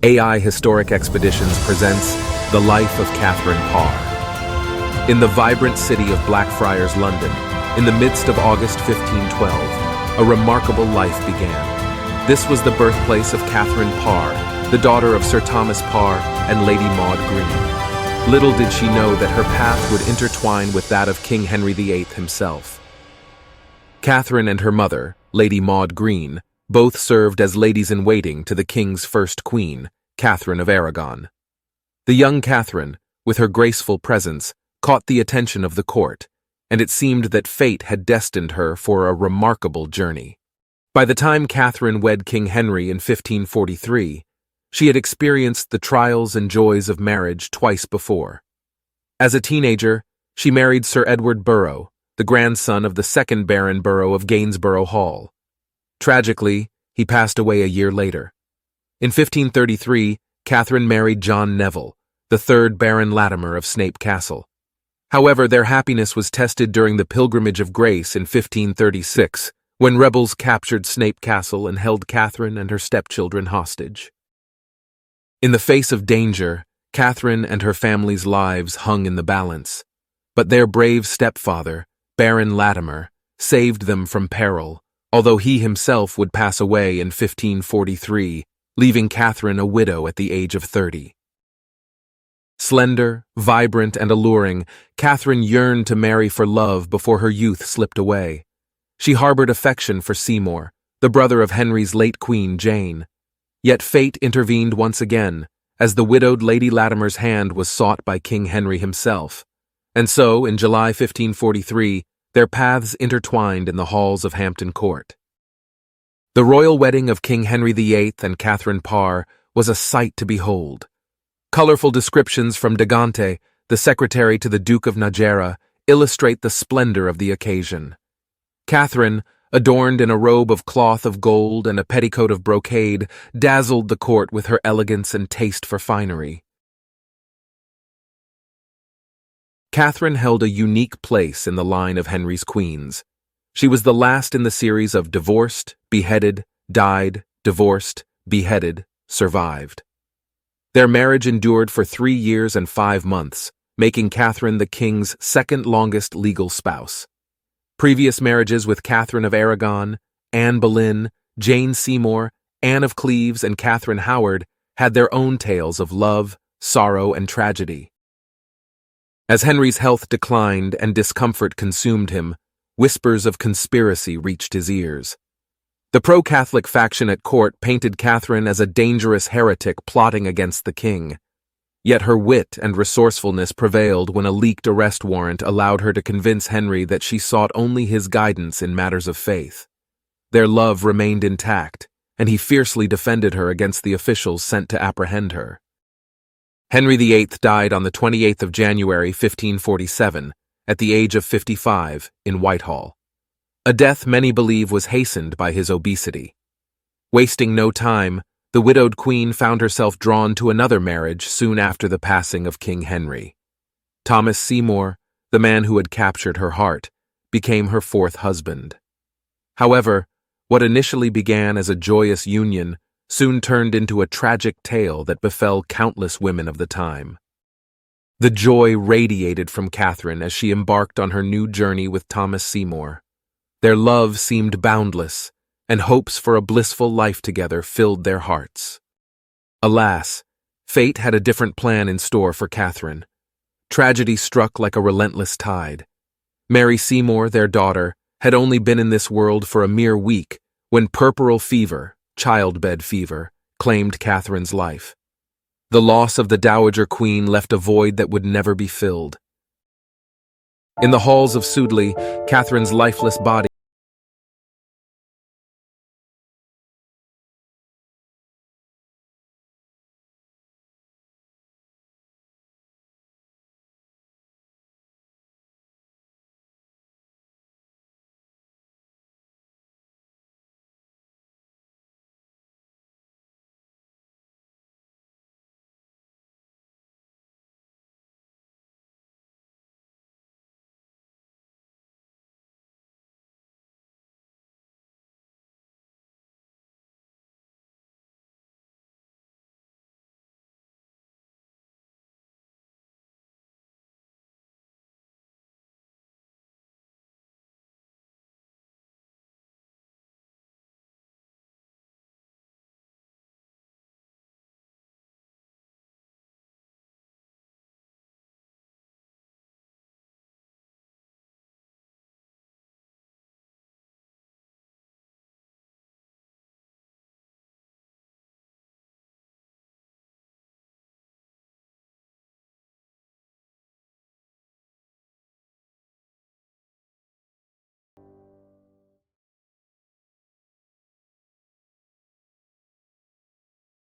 AI Historic Expeditions presents The Life of Catherine Parr. In the vibrant city of Blackfriars, London, in the midst of August 1512, a remarkable life began. This was the birthplace of Catherine Parr, the daughter of Sir Thomas Parr and Lady Maud Green. Little did she know that her path would intertwine with that of King Henry VIII himself. Catherine and her mother, Lady Maud Green, both served as ladies-in-waiting to the king's first queen, Catherine of Aragon. The young Catherine, with her graceful presence, caught the attention of the court, and it seemed that fate had destined her for a remarkable journey. By the time Catherine wed King Henry in 1543, she had experienced the trials and joys of marriage twice before. As a teenager, she married Sir Edward Burrough, the grandson of the second Baron Burrough of Gainsborough Hall. Tragically, he passed away a year later. In 1533, Catherine married John Neville, the third Baron Latimer of Snape Castle. However, their happiness was tested during the Pilgrimage of Grace in 1536, when rebels captured Snape Castle and held Catherine and her stepchildren hostage. In the face of danger, Catherine and her family's lives hung in the balance, but their brave stepfather, Baron Latimer, saved them from peril, although he himself would pass away in 1543, leaving Catherine a widow at the age of 30. Slender, vibrant, and alluring, Catherine yearned to marry for love before her youth slipped away. She harbored affection for Seymour, the brother of Henry's late queen, Jane. Yet fate intervened once again, as the widowed Lady Latimer's hand was sought by King Henry himself. And so, in July 1543, their paths intertwined in the halls of Hampton Court. The royal wedding of King Henry VIII and Catherine Parr was a sight to behold. Colorful descriptions from de Gante, the secretary to the Duke of Najera, illustrate the splendor of the occasion. Catherine, adorned in a robe of cloth of gold and a petticoat of brocade, dazzled the court with her elegance and taste for finery. Catherine held a unique place in the line of Henry's queens. She was the last in the series of divorced, beheaded, died, divorced, beheaded, survived. Their marriage endured for 3 years and 5 months, making Catherine the king's second longest legal spouse. Previous marriages with Catherine of Aragon, Anne Boleyn, Jane Seymour, Anne of Cleves, and Catherine Howard had their own tales of love, sorrow, and tragedy. As Henry's health declined and discomfort consumed him, whispers of conspiracy reached his ears. The pro-Catholic faction at court painted Catherine as a dangerous heretic plotting against the king. Yet her wit and resourcefulness prevailed when a leaked arrest warrant allowed her to convince Henry that she sought only his guidance in matters of faith. Their love remained intact, and he fiercely defended her against the officials sent to apprehend her. Henry VIII died on the 28th of January 1547, at the age of 55, in Whitehall. A death many believe was hastened by his obesity. Wasting no time, the widowed queen found herself drawn to another marriage soon after the passing of King Henry. Thomas Seymour, the man who had captured her heart, became her fourth husband. However, what initially began as a joyous union soon turned into a tragic tale that befell countless women of the time. The joy radiated from Catherine as she embarked on her new journey with Thomas Seymour. Their love seemed boundless, and hopes for a blissful life together filled their hearts. Alas, fate had a different plan in store for Catherine. Tragedy struck like a relentless tide. Mary Seymour, their daughter, had only been in this world for a mere week when puerperal fever, childbed fever, claimed Catherine's life. The loss of the Dowager Queen left a void that would never be filled. In the halls of Sudeley, Catherine's lifeless body